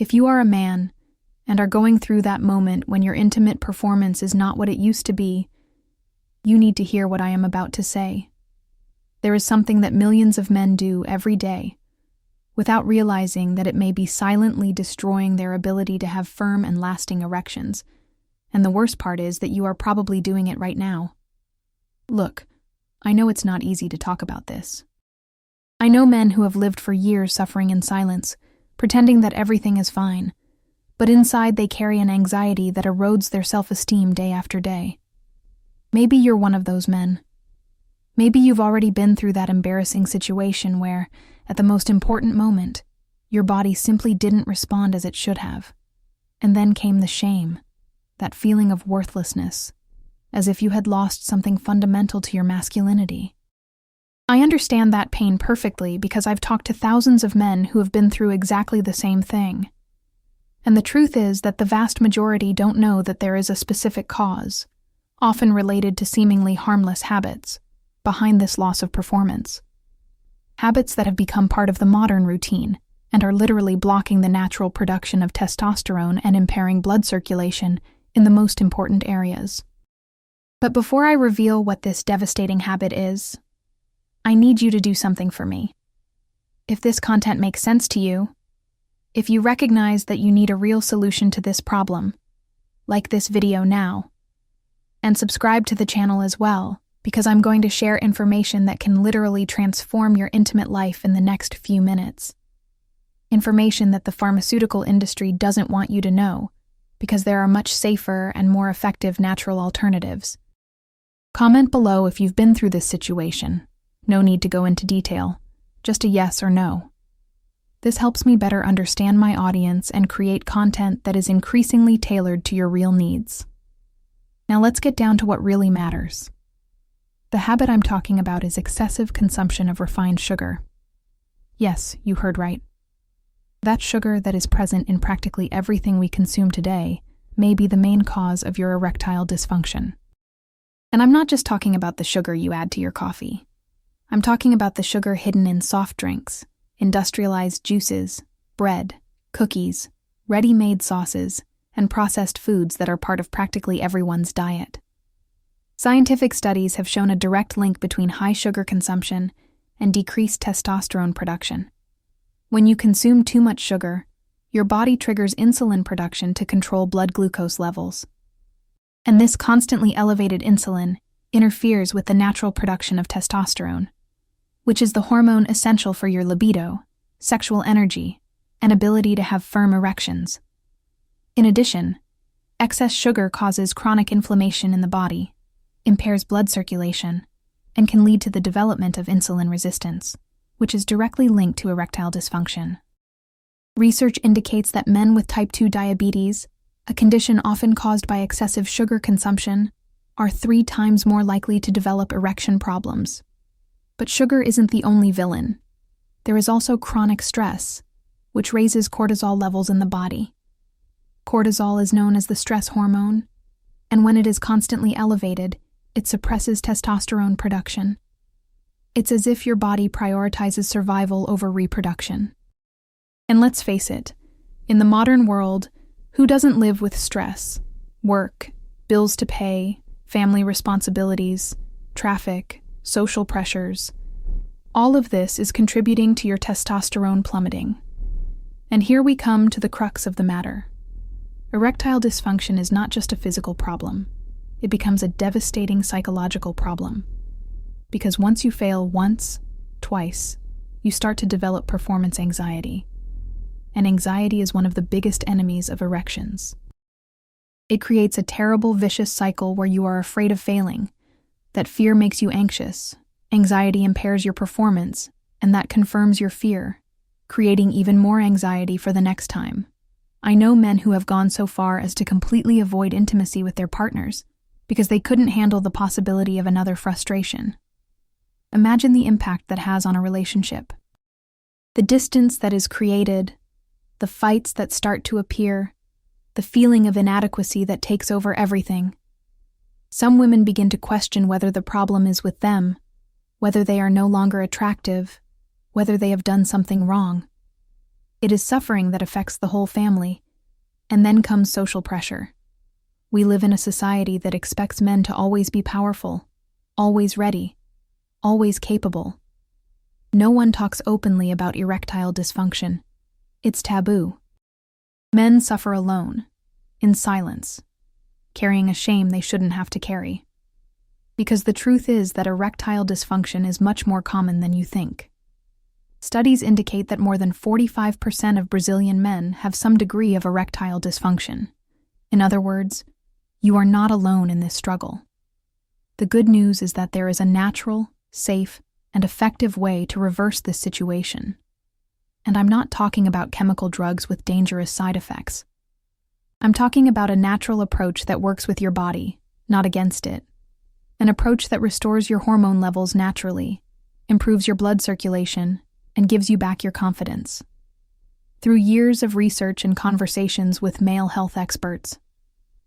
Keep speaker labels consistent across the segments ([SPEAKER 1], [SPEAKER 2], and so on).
[SPEAKER 1] If you are a man and are going through that moment when your intimate performance is not what it used to be, you need to hear what I am about to say. There is something that millions of men do every day, without realizing that it may be silently destroying their ability to have firm and lasting erections. And the worst part is that you are probably doing it right now. Look, I know it's not easy to talk about this. I know men who have lived for years suffering in silence, pretending that everything is fine, but inside they carry an anxiety that erodes their self-esteem day after day. Maybe you're one of those men. Maybe you've already been through that embarrassing situation where, at the most important moment, your body simply didn't respond as it should have. And then came the shame, that feeling of worthlessness, as if you had lost something fundamental to your masculinity. I understand that pain perfectly because I've talked to thousands of men who have been through exactly the same thing. And the truth is that the vast majority don't know that there is a specific cause, often related to seemingly harmless habits, behind this loss of performance. Habits that have become part of the modern routine and are literally blocking the natural production of testosterone and impairing blood circulation in the most important areas. But before I reveal what this devastating habit is, I need you to do something for me. If this content makes sense to you, if you recognize that you need a real solution to this problem, like this video now, and subscribe to the channel as well, because I'm going to share information that can literally transform your intimate life in the next few minutes. Information that the pharmaceutical industry doesn't want you to know, because there are much safer and more effective natural alternatives. Comment below if you've been through this situation. No need to go into detail, just a yes or no. This helps me better understand my audience and create content that is increasingly tailored to your real needs. Now let's get down to what really matters. The habit I'm talking about is excessive consumption of refined sugar. Yes, you heard right. That sugar that is present in practically everything we consume today may be the main cause of your erectile dysfunction. And I'm not just talking about the sugar you add to your coffee. I'm talking about the sugar hidden in soft drinks, industrialized juices, bread, cookies, ready-made sauces, and processed foods that are part of practically everyone's diet. Scientific studies have shown a direct link between high sugar consumption and decreased testosterone production. When you consume too much sugar, your body triggers insulin production to control blood glucose levels. And this constantly elevated insulin interferes with the natural production of testosterone, which is the hormone essential for your libido, sexual energy, and ability to have firm erections. In addition, excess sugar causes chronic inflammation in the body, impairs blood circulation, and can lead to the development of insulin resistance, which is directly linked to erectile dysfunction. Research indicates that men with type 2 diabetes, a condition often caused by excessive sugar consumption, are 3 times more likely to develop erection problems. But sugar isn't the only villain. There is also chronic stress, which raises cortisol levels in the body. Cortisol is known as the stress hormone, and when it is constantly elevated, it suppresses testosterone production. It's as if your body prioritizes survival over reproduction. And let's face it, in the modern world, who doesn't live with stress, work, bills to pay, family responsibilities, traffic, social pressures? All of this is contributing to your testosterone plummeting. And here we come to the crux of the matter. Erectile dysfunction is not just a physical problem. It becomes a devastating psychological problem. Because once you fail once, twice, you start to develop performance anxiety. And anxiety is one of the biggest enemies of erections. It creates a terrible, vicious cycle where you are afraid of failing. That fear makes you anxious. Anxiety impairs your performance, and that confirms your fear, creating even more anxiety for the next time. I know men who have gone so far as to completely avoid intimacy with their partners because they couldn't handle the possibility of another frustration. Imagine the impact that has on a relationship. The distance that is created, the fights that start to appear, the feeling of inadequacy that takes over everything. Some women begin to question whether the problem is with them, whether they are no longer attractive, whether they have done something wrong. It is suffering that affects the whole family. And then comes social pressure. We live in a society that expects men to always be powerful, always ready, always capable. No one talks openly about erectile dysfunction. It's taboo. Men suffer alone, in silence, carrying a shame they shouldn't have to carry. Because the truth is that erectile dysfunction is much more common than you think. Studies indicate that more than 45% of Brazilian men have some degree of erectile dysfunction. In other words, you are not alone in this struggle. The good news is that there is a natural, safe, and effective way to reverse this situation. And I'm not talking about chemical drugs with dangerous side effects. I'm talking about a natural approach that works with your body, not against it. An approach that restores your hormone levels naturally, improves your blood circulation, and gives you back your confidence. Through years of research and conversations with male health experts,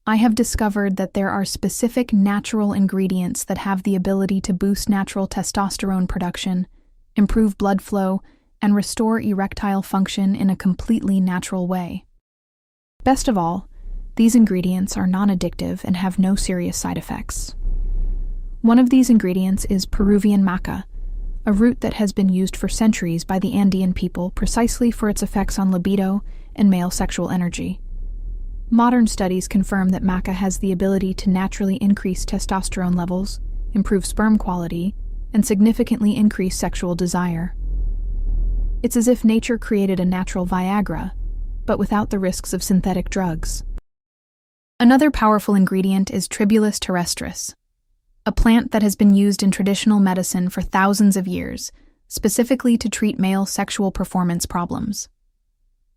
[SPEAKER 1] I have discovered that there are specific natural ingredients that have the ability to boost natural testosterone production, improve blood flow, and restore erectile function in a completely natural way. Best of all, these ingredients are non-addictive and have no serious side effects. One of these ingredients is Peruvian maca, a root that has been used for centuries by the Andean people precisely for its effects on libido and male sexual energy. Modern studies confirm that maca has the ability to naturally increase testosterone levels, improve sperm quality, and significantly increase sexual desire. It's as if nature created a natural Viagra, but without the risks of synthetic drugs. Another powerful ingredient is Tribulus terrestris, a plant that has been used in traditional medicine for thousands of years, specifically to treat male sexual performance problems.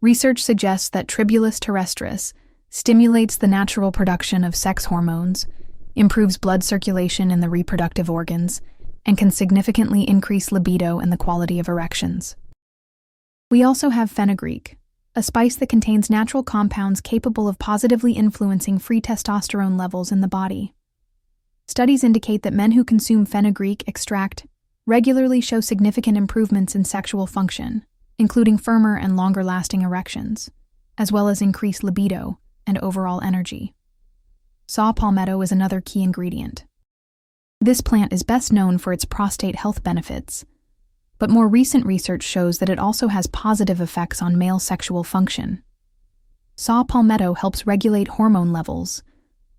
[SPEAKER 1] Research suggests that Tribulus terrestris stimulates the natural production of sex hormones, improves blood circulation in the reproductive organs, and can significantly increase libido and the quality of erections. We also have fenugreek, a spice that contains natural compounds capable of positively influencing free testosterone levels in the body. Studies indicate that men who consume fenugreek extract regularly show significant improvements in sexual function, including firmer and longer-lasting erections, as well as increased libido and overall energy. Saw palmetto is another key ingredient. This plant is best known for its prostate health benefits, but more recent research shows that it also has positive effects on male sexual function. Saw palmetto helps regulate hormone levels,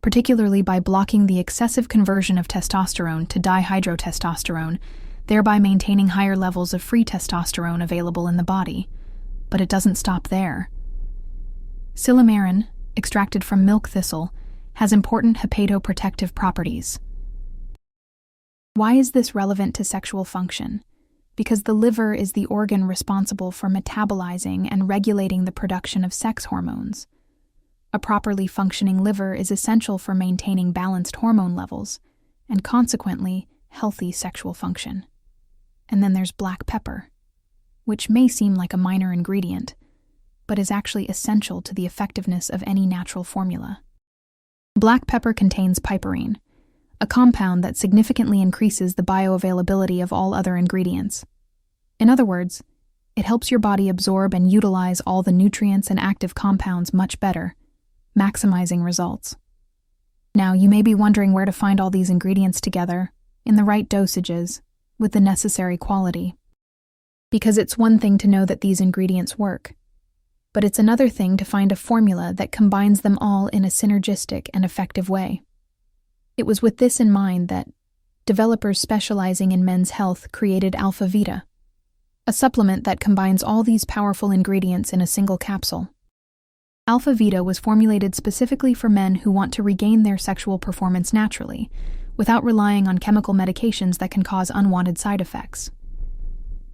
[SPEAKER 1] particularly by blocking the excessive conversion of testosterone to dihydrotestosterone, thereby maintaining higher levels of free testosterone available in the body. But it doesn't stop there. Silymarin, extracted from milk thistle, has important hepatoprotective properties. Why is this relevant to sexual function? Because the liver is the organ responsible for metabolizing and regulating the production of sex hormones. A properly functioning liver is essential for maintaining balanced hormone levels, and consequently, healthy sexual function. And then there's black pepper, which may seem like a minor ingredient, but is actually essential to the effectiveness of any natural formula. Black pepper contains piperine, a compound that significantly increases the bioavailability of all other ingredients. In other words, it helps your body absorb and utilize all the nutrients and active compounds much better, maximizing results. Now, you may be wondering where to find all these ingredients together, in the right dosages, with the necessary quality. Because it's one thing to know that these ingredients work, but it's another thing to find a formula that combines them all in a synergistic and effective way. It was with this in mind that developers specializing in men's health created Alpha Vita, a supplement that combines all these powerful ingredients in a single capsule. Alpha Vita was formulated specifically for men who want to regain their sexual performance naturally, without relying on chemical medications that can cause unwanted side effects.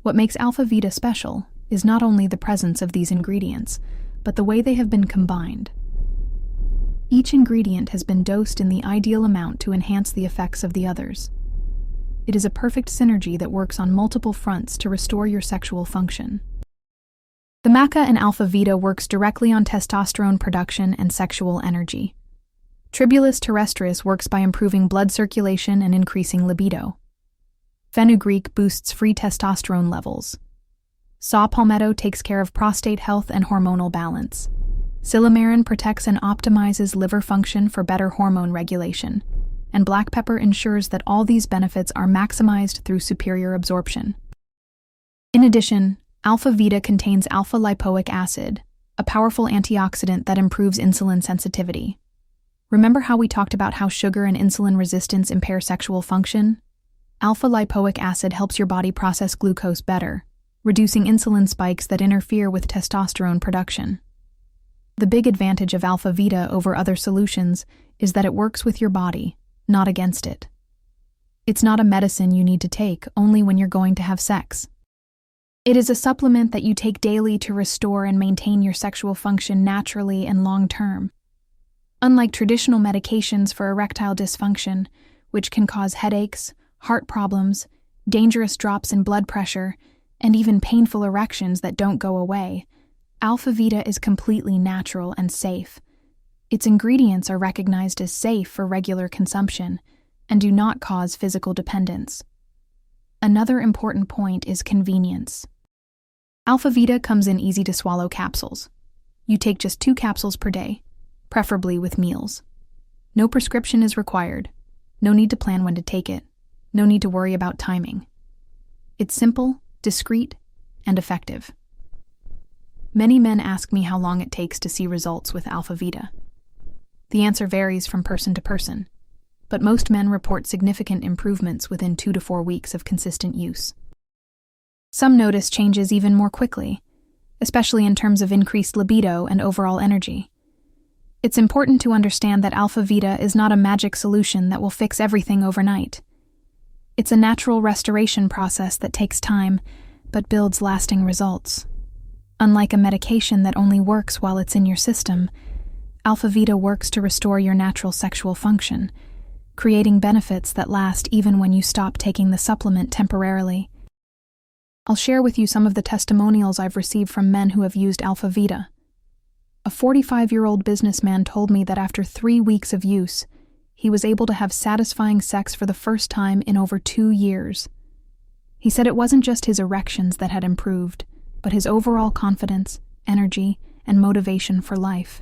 [SPEAKER 1] What makes Alpha Vita special is not only the presence of these ingredients, but the way they have been combined. Each ingredient has been dosed in the ideal amount to enhance the effects of the others. It is a perfect synergy that works on multiple fronts to restore your sexual function. The maca and Alpha Vita works directly on testosterone production and sexual energy. Tribulus terrestris works by improving blood circulation and increasing libido. Fenugreek boosts free testosterone levels. Saw palmetto takes care of prostate health and hormonal balance. Silymarin protects and optimizes liver function for better hormone regulation. And black pepper ensures that all these benefits are maximized through superior absorption. In addition, Alpha Vita contains alpha-lipoic acid, a powerful antioxidant that improves insulin sensitivity. Remember how we talked about how sugar and insulin resistance impair sexual function? Alpha-lipoic acid helps your body process glucose better, reducing insulin spikes that interfere with testosterone production. The big advantage of Alpha Vita over other solutions is that it works with your body, not against it. It's not a medicine you need to take only when you're going to have sex. It is a supplement that you take daily to restore and maintain your sexual function naturally and long-term. Unlike traditional medications for erectile dysfunction, which can cause headaches, heart problems, dangerous drops in blood pressure, and even painful erections that don't go away, Alpha Vita is completely natural and safe. Its ingredients are recognized as safe for regular consumption and do not cause physical dependence. Another important point is convenience. Alpha Vita comes in easy-to-swallow capsules. You take just 2 capsules per day, preferably with meals. No prescription is required. No need to plan when to take it. No need to worry about timing. It's simple, discreet, and effective. Many men ask me how long it takes to see results with Alpha Vita. The answer varies from person to person, but most men report significant improvements within 2 to 4 weeks of consistent use. Some notice changes even more quickly, especially in terms of increased libido and overall energy. It's important to understand that Alpha Vita is not a magic solution that will fix everything overnight. It's a natural restoration process that takes time, but builds lasting results. Unlike a medication that only works while it's in your system, Alpha Vita works to restore your natural sexual function, creating benefits that last even when you stop taking the supplement temporarily. I'll share with you some of the testimonials I've received from men who have used Alpha Vita. A 45-year-old businessman told me that after 3 weeks of use, he was able to have satisfying sex for the first time in over 2 years. He said it wasn't just his erections that had improved, but his overall confidence, energy, and motivation for life.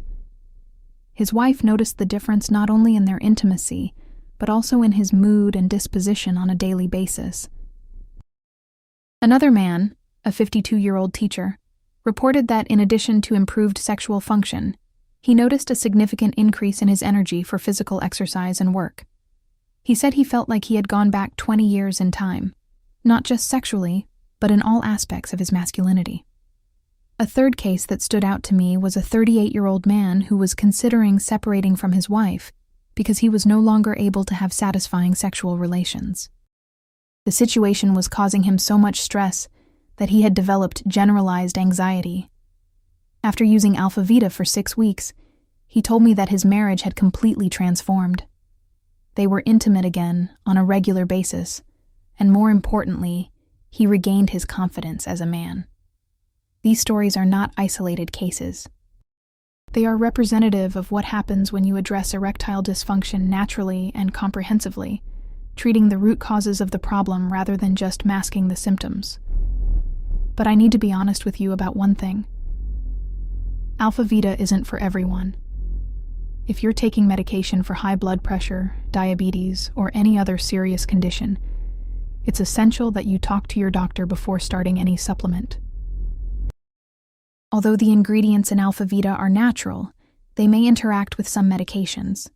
[SPEAKER 1] His wife noticed the difference not only in their intimacy, but also in his mood and disposition on a daily basis. Another man, a 52-year-old teacher, reported that in addition to improved sexual function, he noticed a significant increase in his energy for physical exercise and work. He said he felt like he had gone back 20 years in time, not just sexually, but in all aspects of his masculinity. A third case that stood out to me was a 38-year-old man who was considering separating from his wife because he was no longer able to have satisfying sexual relations. The situation was causing him so much stress that he had developed generalized anxiety. After using Alpha Vita for 6 weeks, he told me that his marriage had completely transformed. They were intimate again on a regular basis, and more importantly, he regained his confidence as a man. These stories are not isolated cases. They are representative of what happens when you address erectile dysfunction naturally and comprehensively, treating the root causes of the problem rather than just masking the symptoms. But I need to be honest with you about one thing. Alpha Vita isn't for everyone. If you're taking medication for high blood pressure, diabetes, or any other serious condition, it's essential that you talk to your doctor before starting any supplement. Although the ingredients in Alpha Vita are natural, they may interact with some medications.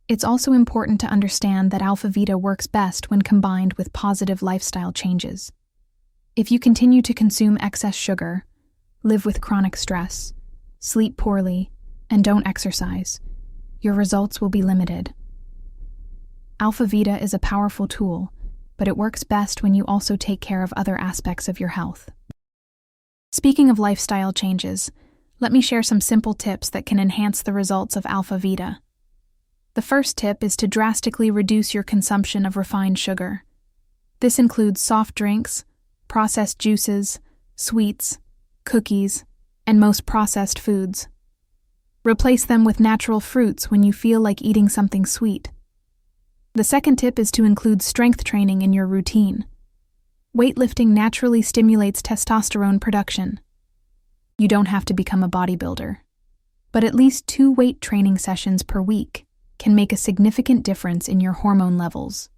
[SPEAKER 1] It's also important to understand that Alpha Vita works best when combined with positive lifestyle changes. If you continue to consume excess sugar, live with chronic stress, sleep poorly, and don't exercise, your results will be limited. Alpha Vita is a powerful tool, but it works best when you also take care of other aspects of your health. Speaking of lifestyle changes, let me share some simple tips that can enhance the results of Alpha Vita. The first tip is to drastically reduce your consumption of refined sugar. This includes soft drinks, processed juices, sweets, cookies, and most processed foods. Replace them with natural fruits when you feel like eating something sweet. The second tip is to include strength training in your routine. Weightlifting naturally stimulates testosterone production. You don't have to become a bodybuilder, but at least 2 weight training sessions per week can make a significant difference in your hormone levels.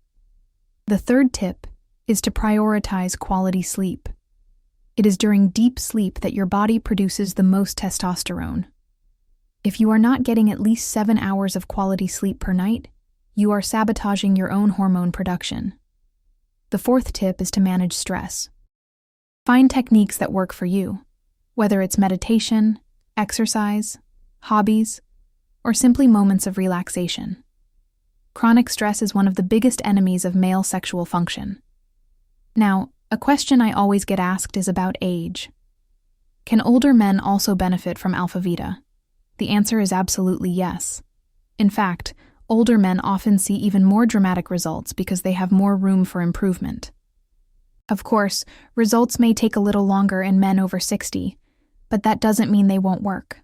[SPEAKER 1] The third tip is to prioritize quality sleep. It is during deep sleep that your body produces the most testosterone. If you are not getting at least 7 hours of quality sleep per night, you are sabotaging your own hormone production. The fourth tip is to manage stress. Find techniques that work for you, whether it's meditation, exercise, hobbies, or simply moments of relaxation. Chronic stress is one of the biggest enemies of male sexual function. Now, a question I always get asked is about age. Can older men also benefit from Alpha Vita? The answer is absolutely yes. In fact, older men often see even more dramatic results because they have more room for improvement. Of course, results may take a little longer in men over 60, but that doesn't mean they won't work.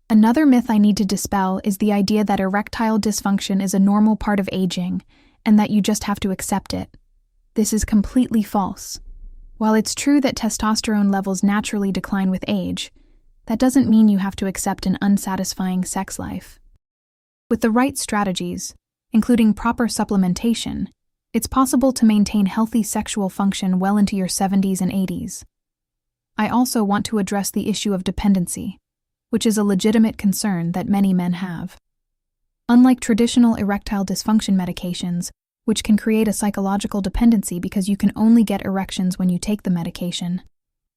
[SPEAKER 1] Another myth I need to dispel is the idea that erectile dysfunction is a normal part of aging and that you just have to accept it. This is completely false. While it's true that testosterone levels naturally decline with age, that doesn't mean you have to accept an unsatisfying sex life. With the right strategies, including proper supplementation, it's possible to maintain healthy sexual function well into your 70s and 80s. I also want to address the issue of dependency, which is a legitimate concern that many men have. Unlike traditional erectile dysfunction medications, which can create a psychological dependency because you can only get erections when you take the medication,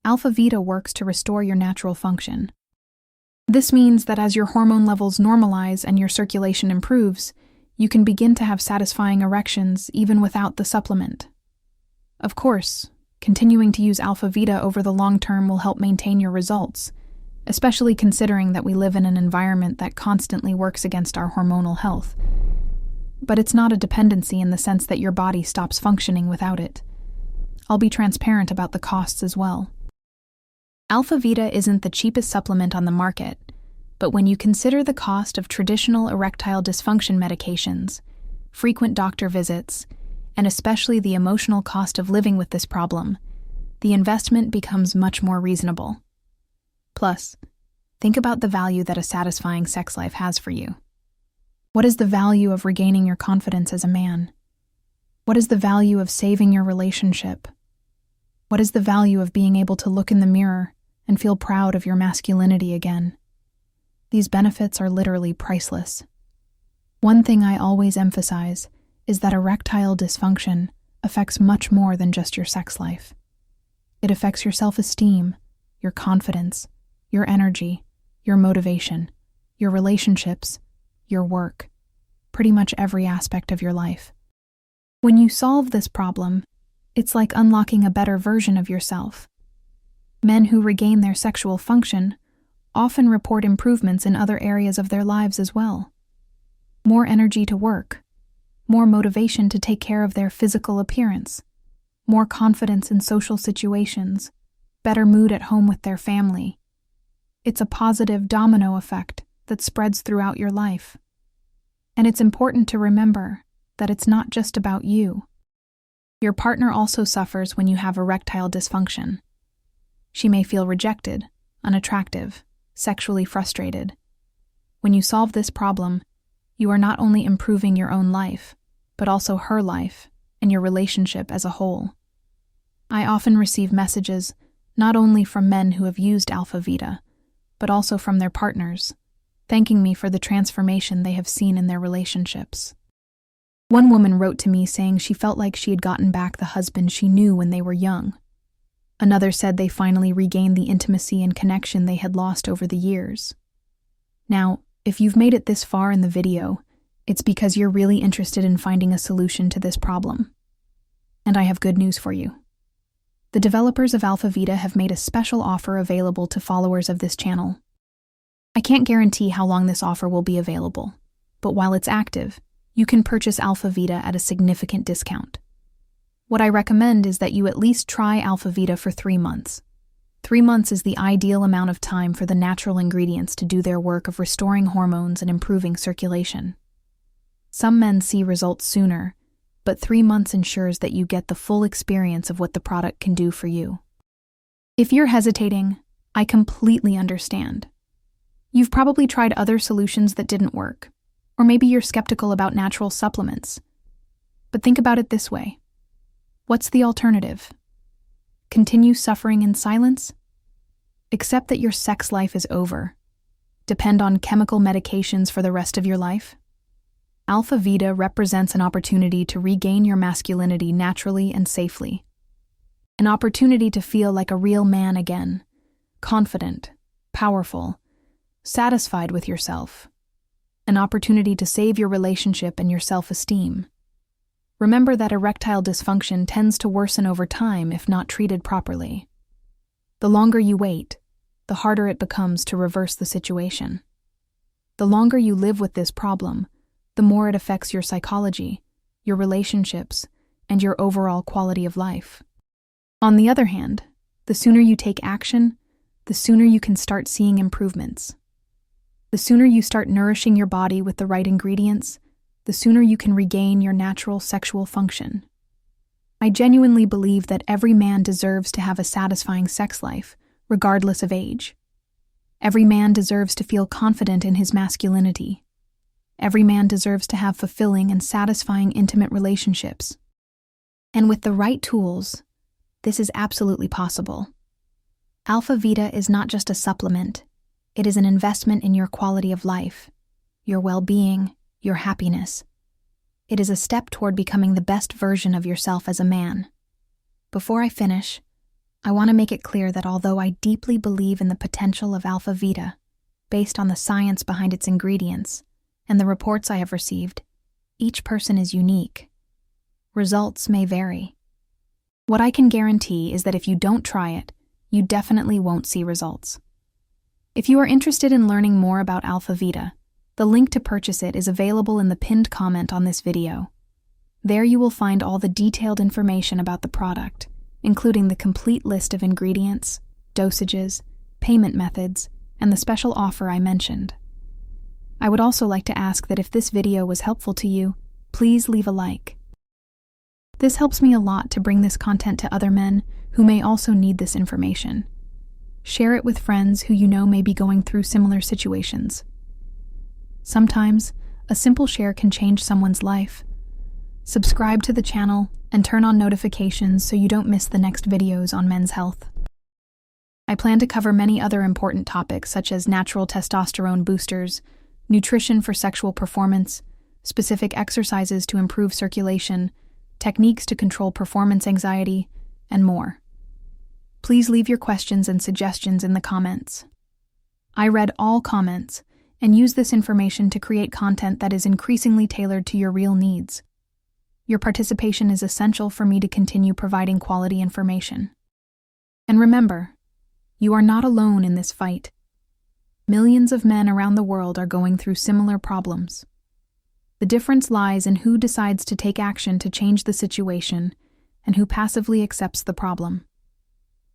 [SPEAKER 1] Alpha Vita works to restore your natural function. This means that as your hormone levels normalize and your circulation improves, you can begin to have satisfying erections even without the supplement. Of course, continuing to use Alpha Vita over the long term will help maintain your results, especially considering that we live in an environment that constantly works against our hormonal health. But it's not a dependency in the sense that your body stops functioning without it. I'll be transparent about the costs as well. Alpha Vita isn't the cheapest supplement on the market, but when you consider the cost of traditional erectile dysfunction medications, frequent doctor visits, and especially the emotional cost of living with this problem, the investment becomes much more reasonable. Plus, think about the value that a satisfying sex life has for you. What is the value of regaining your confidence as a man? What is the value of saving your relationship? What is the value of being able to look in the mirror and feel proud of your masculinity again? These benefits are literally priceless. One thing I always emphasize is that erectile dysfunction affects much more than just your sex life. It affects your self-esteem, your confidence, your energy, your motivation, your relationships, your work, pretty much every aspect of your life. When you solve this problem, it's like unlocking a better version of yourself. Men who regain their sexual function often report improvements in other areas of their lives as well. More energy to work, more motivation to take care of their physical appearance, more confidence in social situations, better mood at home with their family. It's a positive domino effect that spreads throughout your life. And it's important to remember that it's not just about you. Your partner also suffers when you have erectile dysfunction. She may feel rejected, unattractive, sexually frustrated. When you solve this problem, you are not only improving your own life, but also her life and your relationship as a whole. I often receive messages not only from men who have used Alpha Vita, but also from their partners, thanking me for the transformation they have seen in their relationships. One woman wrote to me saying she felt like she had gotten back the husband she knew when they were young. Another said they finally regained the intimacy and connection they had lost over the years. Now, if you've made it this far in the video, it's because you're really interested in finding a solution to this problem. And I have good news for you. The developers of Alpha Vita have made a special offer available to followers of this channel. I can't guarantee how long this offer will be available, but while it's active, you can purchase Alpha Vita at a significant discount. What I recommend is that you at least try Alpha Vita for 3 months. 3 months is the ideal amount of time for the natural ingredients to do their work of restoring hormones and improving circulation. Some men see results sooner, but 3 months ensures that you get the full experience of what the product can do for you. If you're hesitating, I completely understand. You've probably tried other solutions that didn't work, or maybe you're skeptical about natural supplements. But think about it this way. What's the alternative? Continue suffering in silence? Accept that your sex life is over. Depend on chemical medications for the rest of your life? Alpha Vita represents an opportunity to regain your masculinity naturally and safely. An opportunity to feel like a real man again, confident, powerful, satisfied with yourself. An opportunity to save your relationship and your self-esteem. Remember that erectile dysfunction tends to worsen over time if not treated properly. The longer you wait, the harder it becomes to reverse the situation. The longer you live with this problem, the more it affects your psychology, your relationships, and your overall quality of life. On the other hand, the sooner you take action, the sooner you can start seeing improvements. The sooner you start nourishing your body with the right ingredients, the sooner you can regain your natural sexual function. I genuinely believe that every man deserves to have a satisfying sex life, regardless of age. Every man deserves to feel confident in his masculinity. Every man deserves to have fulfilling and satisfying intimate relationships. And with the right tools, this is absolutely possible. Alpha Vita is not just a supplement, it is an investment in your quality of life, your well-being, your happiness. It is a step toward becoming the best version of yourself as a man. Before I finish, I want to make it clear that although I deeply believe in the potential of Alpha Vita, based on the science behind its ingredients and the reports I have received, each person is unique. Results may vary. What I can guarantee is that if you don't try it, you definitely won't see results. If you are interested in learning more about Alpha Vita, the link to purchase it is available in the pinned comment on this video. There you will find all the detailed information about the product, including the complete list of ingredients, dosages, payment methods, and the special offer I mentioned. I would also like to ask that if this video was helpful to you, please leave a like. This helps me a lot to bring this content to other men who may also need this information. Share it with friends who you know may be going through similar situations. Sometimes, a simple share can change someone's life. Subscribe to the channel and turn on notifications so you don't miss the next videos on men's health. I plan to cover many other important topics such as natural testosterone boosters, nutrition for sexual performance, specific exercises to improve circulation, techniques to control performance anxiety, and more. Please leave your questions and suggestions in the comments. I read all comments and use this information to create content that is increasingly tailored to your real needs. Your participation is essential for me to continue providing quality information. And remember, you are not alone in this fight. Millions of men around the world are going through similar problems. The difference lies in who decides to take action to change the situation and who passively accepts the problem.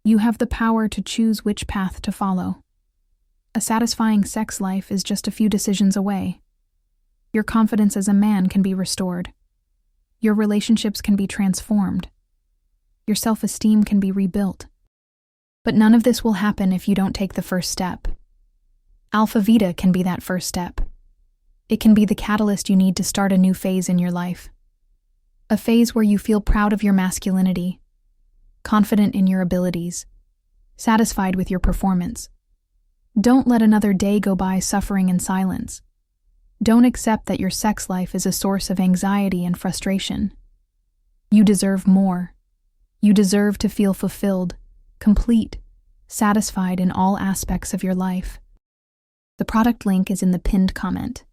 [SPEAKER 1] You have the power to choose which path to follow. A satisfying sex life is just a few decisions away. Your confidence as a man can be restored. Your relationships can be transformed. Your self-esteem can be rebuilt. But none of this will happen if you don't take the first step. Alpha Vita can be that first step. It can be the catalyst you need to start a new phase in your life. A phase where you feel proud of your masculinity, confident in your abilities, satisfied with your performance. Don't let another day go by suffering in silence. Don't accept that your sex life is a source of anxiety and frustration. You deserve more. You deserve to feel fulfilled, complete, satisfied in all aspects of your life. The product link is in the pinned comment.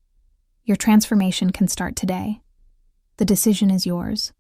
[SPEAKER 1] Your transformation can start today. The decision is yours.